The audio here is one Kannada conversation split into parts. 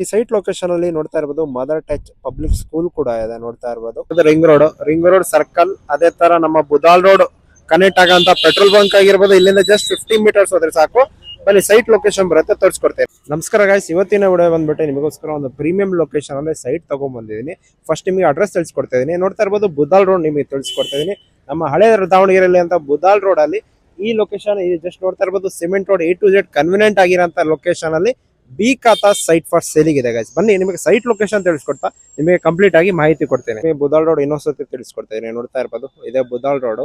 ಈ ಸೈಟ್ ಲೊಕೇಶನ್ ಅಲ್ಲಿ ನೋಡ್ತಾ ಇರಬಹುದು ಮದರ್ ಟಚ್ ಪಬ್ಲಿಕ್ ಸ್ಕೂಲ್ ಕೂಡ ಇದೆ ನೋಡ್ತಾ ಇರಬಹುದು. ರಿಂಗ್ ರೋಡ್ ಸರ್ಕಲ್, ಅದೇ ತರ ನಮ್ಮ ಬುದಾಲ್ ರೋಡ್ ಕನೆಕ್ಟ್ ಆಗಂತ ಪೆಟ್ರೋಲ್ ಬಂಕ್ ಆಗಿರ್ಬೋದು. ಇಲ್ಲಿಂದ ಜಸ್ಟ್ 15 ಮೀಟರ್ಸ್ ಹೋದ್ರೆ ಸಾಕು, ಬನ್ನಿ ಸೈಟ್ ಲೊಕೇಶನ್ ಬರುತ್ತೆ, ತೋರಿಸ್ಕೊಡ್ತೇನೆ. ನಮಸ್ಕಾರ ಗಾಯ್ಸ್, ಇವತ್ತಿನ ವಿಡಿಯೋ ಬಂದ್ಬಿಟ್ಟು ನಿಮಗೋಸ್ಕರ ಒಂದು ಪ್ರೀಮಿಯಂ ಲೊಕೇಶನ್ ಅಲ್ಲಿ ಸೈಟ್ ತಗೊಂಡ್ ಬಂದಿದ್ದೀನಿ. ಫಸ್ಟ್ ನಿಮಗೆ ಅಡ್ರೆಸ್ ತಿಳಿಸ್ಕೊಡ್ತಾ ಇದೀನಿ. ನೋಡ್ತಾ ಇರಬಹುದು ಬುದಾಲ್ ರೋಡ್ ನಿಮಗೆ ತಿಳಿಸ್ಕೊಡ್ತಾ ಇದೀನಿ. ನಮ್ಮ ಹಳೆ ದಾವಣಗೆರೆಯಲ್ಲಿ ಅಂತ ಬುದಾಲ್ ರೋಡ್ ಅಲ್ಲಿ ಈ ಲೊಕೇಶನ್ ಜಸ್ಟ್ ನೋಡ್ತಾ ಇರಬಹುದು cement road A to Z convenient ಆಗಿರೋಂತ ಲೊಕೇಶನ್ ಅಲ್ಲಿ ಬಿ ಖಾತಾ ಸೈಟ್ ಫಾರ್ ಸೇಲಿಗೆ ಇದೆ ಗೈಸ್. ಬನ್ನಿ ನಿಮಗೆ ಸೈಟ್ ಲೊಕೇಶನ್ ತಿಳಿಸ್ಕೊಡ್ತಾ ನಿಮಗೆ ಕಂಪ್ಲೀಟ್ ಆಗಿ ಮಾಹಿತಿ ಕೊಡ್ತೇನೆ. ಬುದಾಲ್ ರೋಡ್ ಇನ್ನೊಂದ್ಸತಿ ತಿಳಿಸ್ಕೊಡ್ತಾ ಇದೀನಿ. ನೋಡ್ತಾ ಇರಬಹುದು ಇದೇ ಬುದಾಲ್ ರೋಡ್.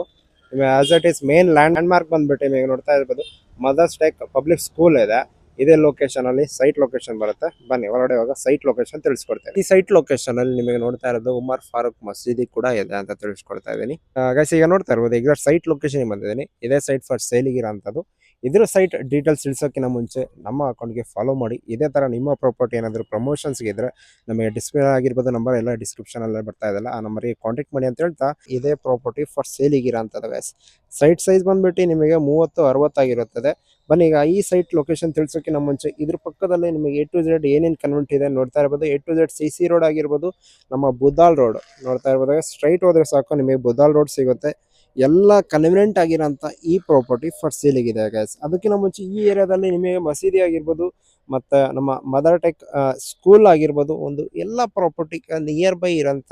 ನಿಮಗೆ as it is main land mark ಬಂದ್ಬಿಟ್ಟು ನಿಮಗೆ ನೋಡ್ತಾ ಇರಬಹುದು ಮದರ್ಸ್ ಟೆಕ್ ಪಬ್ಲಿಕ್ ಸ್ಕೂಲ್ ಇದೆ. ಇದೇ ಲೊಕೇಶನ್ ಅಲ್ಲಿ ಸೈಟ್ ಲೊಕೇಶನ್ ಬರುತ್ತೆ. ಬನ್ನಿ ಹೊರಗಡೆ ಹೋಗ ಸೈಟ್ ಲೊಕೇಶನ್ ತಿಳಿಸ್ಕೊಡ್ತೇನೆ. ಈ ಸೈಟ್ ಲೊಕೇಶನ್ ಅಲ್ಲಿ ನಿಮಗೆ ನೋಡ್ತಾ ಇರೋದು ಉಮರ್ ಫಾರೂಕ್ ಮಸೀದಿ ಕೂಡ ಇದೆ ಅಂತ ತಿಳಿಸ್ಕೊಡ್ತಾ ಇದೀನಿ. ಗೈಸ್ ಈಗ ನೋಡ್ತಾ ಇರಬಹುದು ಈಗ ಸೈಟ್ ಲೊಕೇಶನ್ ಬಂದಿದ್ದೀನಿ. ಇದೇ ಸೈಟ್ ಫಾರ್ ಸೇಲಿಗೆ ಇರೋಂಥದ್ದು. ಇದ್ರ ಸೈಟ್ ಡೀಟೇಲ್ಸ್ ತಿಳಿಸೋಕ್ಕಿಂತ ಮುಂಚೆ ನಮ್ಮ ಅಕೌಂಟ್ಗೆ ಫಾಲೋ ಮಾಡಿ. ಇದೇ ತರ ನಿಮ್ಮ ಪ್ರಾಪರ್ಟಿ ಏನಾದರೂ ಪ್ರಮೋಷನ್ಸ್ ಇದ್ರೆ ನಮಗೆ ಡಿಸ್ಪ್ಲೇ ಆಗಿರ್ಬೋದು ನಂಬರ್ ಎಲ್ಲ ಡಿಸ್ಕ್ರಿಪ್ಷನ್ ಅಲ್ಲಿ ಬರ್ತಾ ಇದೆಲ್ಲ, ಆ ನಂಬರ್ಗೆ ಕಾಂಟ್ಯಾಕ್ಟ್ ಮಾಡಿ ಅಂತ ಹೇಳ್ತಾ ಇದೇ ಪ್ರಾಪರ್ಟಿ ಫಾರ್ ಸೇಲಿಗೆ ಇರೋಂಥದ್ದು ಗೈಸ್. ಸೈಟ್ ಸೈಜ್ ಬಂದ್ಬಿಟ್ಟು ನಿಮಗೆ 30-60 ಆಗಿರುತ್ತದೆ. ಬನ್ನಿ ಈಗ ಈ ಸೈಟ್ ಲೊಕೇಶನ್ ತಿಳಿಸೋಕ್ಕಿಂತ ಮುಂಚೆ ಇದ್ರ ಪಕ್ಕದಲ್ಲಿ ನಿಮಗೆ A to Z ಏನೇನು ಕನ್ವೆಂಟ್ ಇದೆ ನೋಡ್ತಾ ಇರಬಹುದು. A to Z CC road ಆಗಿರ್ಬೋದು, ನಮ್ಮ ಬುದಾಲ್ ರೋಡ್ ನೋಡ್ತಾ ಇರ್ಬೋದು. ಸ್ಟ್ರೈಟ್ ಹೋದ್ರೆ ಸಾಕು ನಿಮಗೆ ಬುದಾಲ್ ರೋಡ್ ಸಿಗುತ್ತೆ. ಎಲ್ಲ ಕನ್ವಿನೆಂಟ್ ಆಗಿರೋಂಥ ಈ ಪ್ರಾಪರ್ಟಿ ಫಾರ್ ಸೇಲಿಗಿದೆ ಗೈಸ್. ಅದಕ್ಕಿಂತ ಮುಂಚೆ ಈ ಏರಿಯಾದಲ್ಲಿ ನಿಮಗೆ ಮಸೀದಿ ಆಗಿರ್ಬೋದು ಮತ್ತು ನಮ್ಮ ಮದರ್ ಟೆಕ್ ಸ್ಕೂಲ್ ಆಗಿರ್ಬೋದು, ಒಂದು ಎಲ್ಲ ಪ್ರಾಪರ್ಟಿ ನಿಯರ್ ಬೈ ಇರೋಂಥ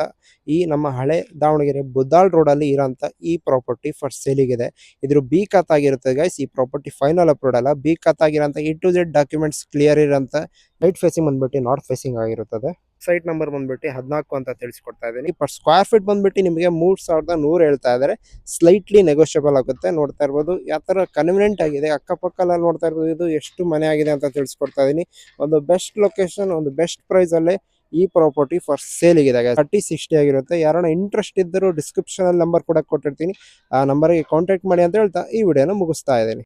ಈ ನಮ್ಮ ಹಳೆ ದಾವಣಗೆರೆ ಬುದಾಲ್ ರೋಡಲ್ಲಿ ಇರೋಂಥ ಈ ಪ್ರಾಪರ್ಟಿ ಫಾರ್ ಸೇಲಿಗಿದೆ. ಇದ್ರ ಬಿ ಖಾತಾ ಆಗಿರುತ್ತೆ ಗೈಸ್. ಈ ಪ್ರಾಪರ್ಟಿ ಫೈನಲ್ ಅಪ್ರೂವ್ಡ್ ಅಲ್ಲ, ಬಿ ಖಾತಾ ಆಗಿರೋಂಥ A to Z documents clear ಇರೋಂಥ ರೈಟ್ ಫೇಸಿಂಗ್ ಬಂದ್ಬಿಟ್ಟು ನಾರ್ತ್ ಫೇಸಿಂಗ್ ಆಗಿರುತ್ತದೆ. ಸೈಟ್ ನಂಬರ್ ಬಂದ್ಬಿಟ್ಟು 14 ಅಂತ ತಿಳಿಸ್ಕೊಡ್ತಾ ಇದ್ದೀನಿ. ಪರ್ ಸ್ಕ್ವೇರ್ ಫೀಟ್ ಬಂದ್ಬಿಟ್ಟು ನಿಮಗೆ 3100 ಹೇಳ್ತಾ ಇದ್ದಾರೆ. ಸ್ಲೈಟ್ಲಿ ನೆಗೋಷಿಯಬಲ್ ಆಗುತ್ತೆ. ನೋಡ್ತಾ ಇರ್ಬೋದು ಯಾವ ತರ ಕನ್ವಿನೆಂಟ್ ಆಗಿದೆ. ಅಕ್ಕಪಕ್ಕ ನೋಡ್ತಾ ಇರ್ಬೋದು ಇದು ಎಷ್ಟು ಮನೆ ಆಗಿದೆ ಅಂತ ತಿಳಿಸ್ಕೊಡ್ತಾ ಇದೀನಿ. ಒಂದು ಬೆಸ್ಟ್ ಲೊಕೇಶನ್, ಒಂದು ಬೆಸ್ಟ್ ಪ್ರೈಸ್ ಅಲ್ಲೇ ಈ ಪ್ರಾಪರ್ಟಿ ಫಾರ್ ಸೇಲ್ ಇದೆ. 30-60 ಆಗಿರುತ್ತೆ. ಯಾರನ್ನ ಇಂಟ್ರೆಸ್ಟ್ ಇದ್ದರೂ ಡಿಸ್ಕ್ರಿಪ್ಷನ್ ಅಲ್ಲಿ ನಂಬರ್ ಕೂಡ ಕೊಟ್ಟಿರ್ತೀನಿ, ಆ ನಂಬರ್ಗೆ ಕಾಂಟ್ಯಾಕ್ಟ್ ಮಾಡಿ ಅಂತ ಹೇಳ್ತಾ ಈ ವಿಡಿಯೋನ ಮುಗಿಸ್ತಾ ಇದ್ದೀನಿ.